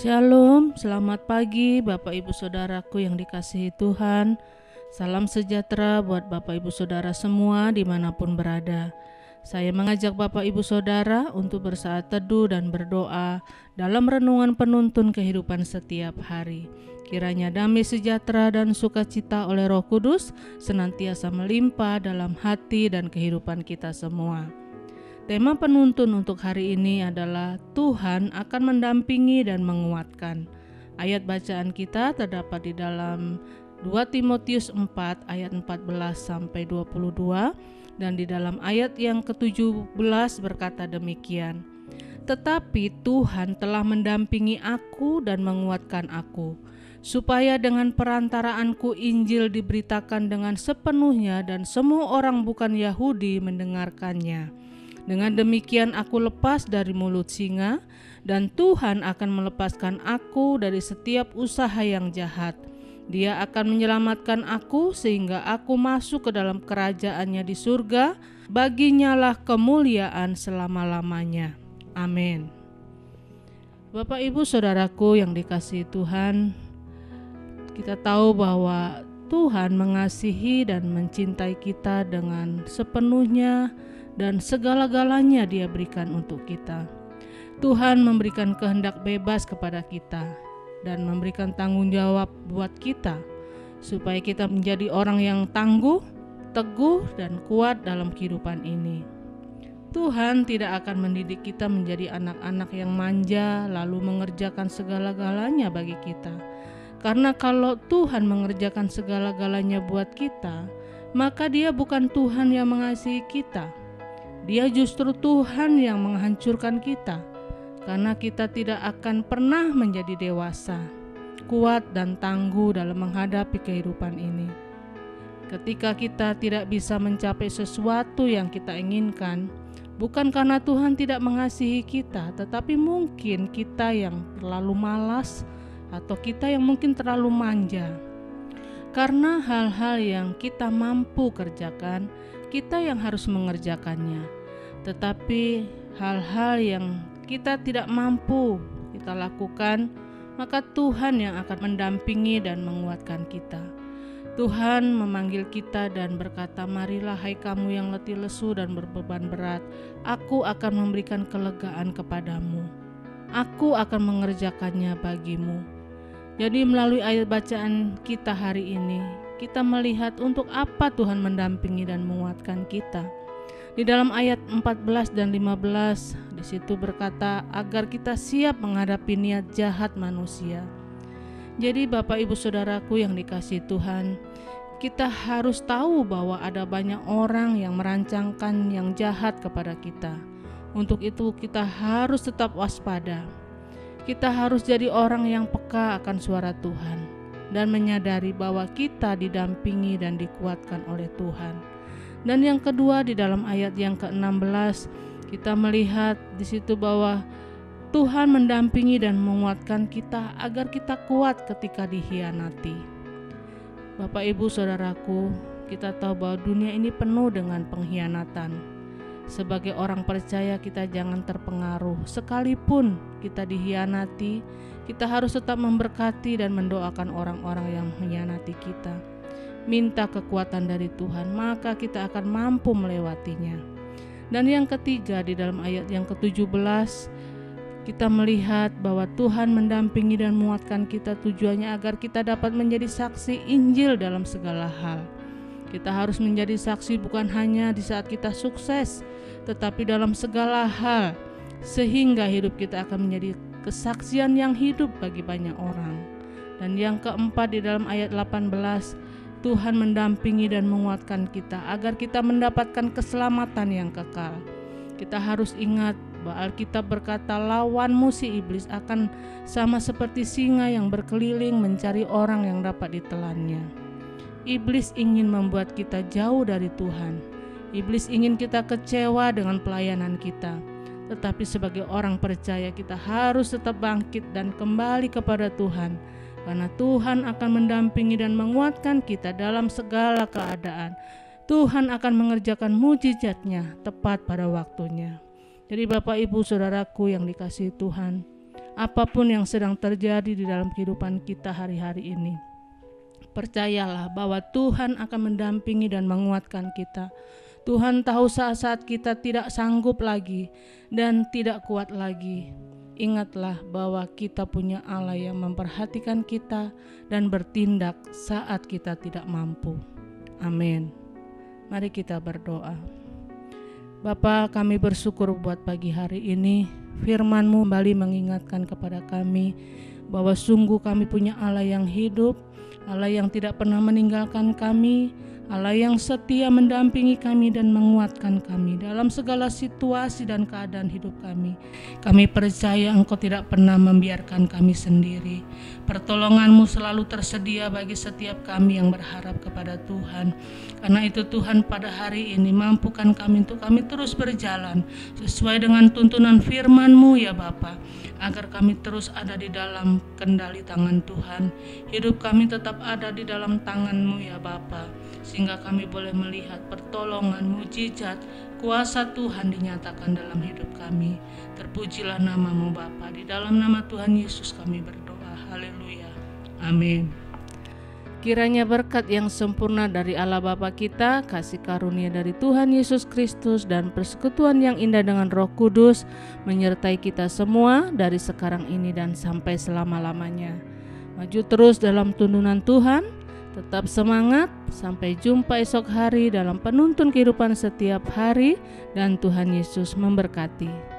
Shalom, selamat pagi Bapak Ibu Saudaraku yang dikasihi Tuhan. Salam sejahtera buat Bapak Ibu Saudara semua dimanapun berada. Saya mengajak Bapak Ibu Saudara untuk bersaat teduh dan berdoa dalam renungan penuntun kehidupan setiap hari. Kiranya damai sejahtera dan sukacita oleh Roh Kudus senantiasa melimpah dalam hati dan kehidupan kita semua. Tema penuntun untuk hari ini adalah Tuhan akan mendampingi dan menguatkan. Ayat bacaan kita terdapat di dalam 2 Timotius 4 ayat 14 sampai 22 dan di dalam ayat yang ke-17 berkata demikian. Tetapi Tuhan telah mendampingi aku dan menguatkan aku, supaya dengan perantaraanku Injil diberitakan dengan sepenuhnya dan semua orang bukan Yahudi mendengarkannya. Dengan demikian aku lepas dari mulut singa, dan Tuhan akan melepaskan aku dari setiap usaha yang jahat. Dia akan menyelamatkan aku sehingga aku masuk ke dalam kerajaannya di surga. Baginya lah kemuliaan selama-lamanya. Amin. Bapak Ibu Saudaraku yang dikasihi Tuhan, kita tahu bahwa Tuhan mengasihi dan mencintai kita dengan sepenuhnya, dan segala-galanya Dia berikan untuk kita. Tuhan memberikan kehendak bebas kepada kita dan memberikan tanggung jawab buat kita supaya kita menjadi orang yang tangguh, teguh, dan kuat dalam kehidupan ini. Tuhan tidak akan mendidik kita menjadi anak-anak yang manja lalu mengerjakan segala-galanya bagi kita. Karena kalau Tuhan mengerjakan segala-galanya buat kita, maka Dia bukan Tuhan yang mengasihi kita. Dia justru Tuhan yang menghancurkan kita, karena kita tidak akan pernah menjadi dewasa, kuat dan tangguh dalam menghadapi kehidupan ini. Ketika kita tidak bisa mencapai sesuatu yang kita inginkan, bukan karena Tuhan tidak mengasihi kita, tetapi mungkin kita yang terlalu malas atau kita yang mungkin terlalu manja. Karena hal-hal yang kita mampu kerjakan, kita yang harus mengerjakannya. Tetapi hal-hal yang kita tidak mampu kita lakukan, maka Tuhan yang akan mendampingi dan menguatkan kita. Tuhan memanggil kita dan berkata, marilah hai kamu yang letih lesu dan berbeban berat, aku akan memberikan kelegaan kepadamu. Aku akan mengerjakannya bagimu. Jadi melalui ayat bacaan kita hari ini, kita melihat untuk apa Tuhan mendampingi dan menguatkan kita. Di dalam ayat 14 dan 15 di situ berkata agar kita siap menghadapi niat jahat manusia. Jadi Bapak Ibu Saudaraku yang dikasihi Tuhan, kita harus tahu bahwa ada banyak orang yang merancangkan yang jahat kepada kita. Untuk itu kita harus tetap waspada. Kita harus jadi orang yang peka akan suara Tuhan dan menyadari bahwa kita didampingi dan dikuatkan oleh Tuhan. Dan yang kedua di dalam ayat yang ke-16 kita melihat di situ bahwa Tuhan mendampingi dan menguatkan kita agar kita kuat ketika dikhianati. Bapak Ibu Saudaraku, kita tahu bahwa dunia ini penuh dengan pengkhianatan. Sebagai orang percaya kita jangan terpengaruh. Sekalipun kita dikhianati, kita harus tetap memberkati dan mendoakan orang-orang yang mengkhianati kita. Minta kekuatan dari Tuhan, maka kita akan mampu melewatinya. Dan yang ketiga di dalam ayat yang ke-17 kita melihat bahwa Tuhan mendampingi dan menguatkan kita tujuannya agar kita dapat menjadi saksi Injil dalam segala hal. Kita harus menjadi saksi bukan hanya di saat kita sukses, tetapi dalam segala hal, sehingga hidup kita akan menjadi kesaksian yang hidup bagi banyak orang. Dan yang keempat di dalam ayat 18, Tuhan mendampingi dan menguatkan kita agar kita mendapatkan keselamatan yang kekal. Kita harus ingat bahwa Alkitab berkata lawanmu si iblis akan sama seperti singa yang berkeliling mencari orang yang dapat ditelannya. Iblis ingin membuat kita jauh dari Tuhan. Iblis ingin kita kecewa dengan pelayanan kita. Tetapi sebagai orang percaya kita harus tetap bangkit dan kembali kepada Tuhan. Karena Tuhan akan mendampingi dan menguatkan kita dalam segala keadaan. Tuhan akan mengerjakan mujizat-Nya tepat pada waktunya. Jadi Bapak Ibu Saudaraku yang dikasihi Tuhan, apapun yang sedang terjadi di dalam kehidupan kita hari-hari ini. Percayalah bahwa Tuhan akan mendampingi dan menguatkan kita. Tuhan tahu saat-saat kita tidak sanggup lagi dan tidak kuat lagi. Ingatlah bahwa kita punya Allah yang memperhatikan kita dan bertindak saat kita tidak mampu. Amin. Mari kita berdoa. Bapa, kami bersyukur buat pagi hari ini. Firman-Mu kembali mengingatkan kepada kami bahwa sungguh kami punya Allah yang hidup, Allah yang tidak pernah meninggalkan kami, Allah yang setia mendampingi kami dan menguatkan kami dalam segala situasi dan keadaan hidup kami. Kami percaya Engkau tidak pernah membiarkan kami sendiri. Pertolongan-Mu selalu tersedia bagi setiap kami yang berharap kepada Tuhan. Karena itu Tuhan, pada hari ini mampukan kami untuk kami terus berjalan sesuai dengan tuntunan firman-Mu ya Bapa, agar kami terus ada di dalam kendali tangan Tuhan. Hidup kami tetap ada di dalam tangan-Mu ya Bapa, sehingga kami boleh melihat pertolongan, mujizat, kuasa Tuhan dinyatakan dalam hidup kami. Terpujilah nama-Mu Bapa. Di dalam nama Tuhan Yesus kami berdoa. Haleluya. Amin. Kiranya berkat yang sempurna dari Allah Bapa kita, kasih karunia dari Tuhan Yesus Kristus, dan persekutuan yang indah dengan Roh Kudus menyertai kita semua dari sekarang ini dan sampai selama-lamanya. Maju terus dalam tuntunan Tuhan, tetap semangat, sampai jumpa esok hari dalam penuntun kehidupan setiap hari, dan Tuhan Yesus memberkati.